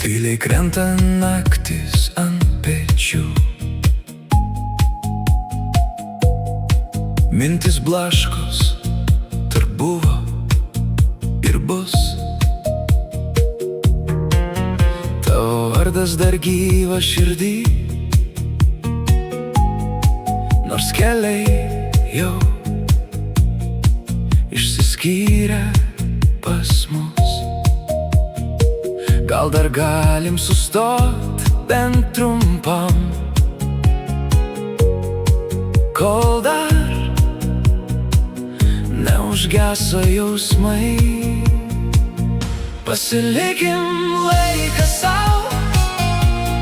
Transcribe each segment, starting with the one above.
Tyliai krenta naktis ant pečių, mintis blaškos, tarp buvo ir bus. Tavo vardas dar gyva širdį, nors keliai jau išsiskyrę pas mus. Gal dar galim sustot bent trumpam, kol dar neužgeso jausmai. Pasilikim laiką sau,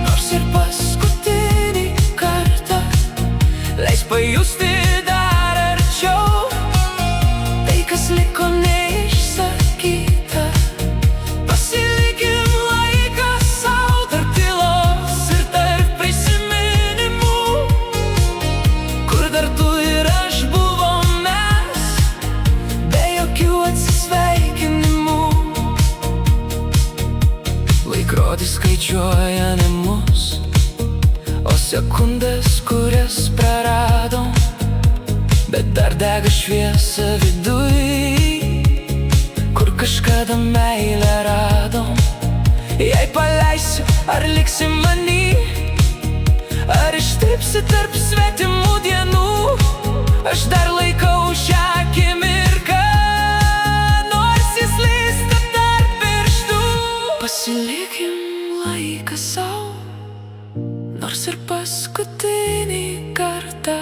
nors ir paskutinį kartą. Leis pajusti dar arčiau tai, kas liko neišsakyta. Pasilikim laiką sau tarp tylos ir tarp prisiminimų, kur dar tu ir aš buvom mes, be jokių atsisveikinimų. Laikrodis skaičiuoja ne mus, o sekundes, kurias praradom, bet dar dega šviesa viduj, kur kažkada meilę radom. Jei paleisiu, ar liksi many, ar ištirpsi tarp svetimų dienų? Aš dar laikau šią akimirką, nors jis slysta tarp pirštų. Pasilikim laiką sau, nors ir paskutinį kartą.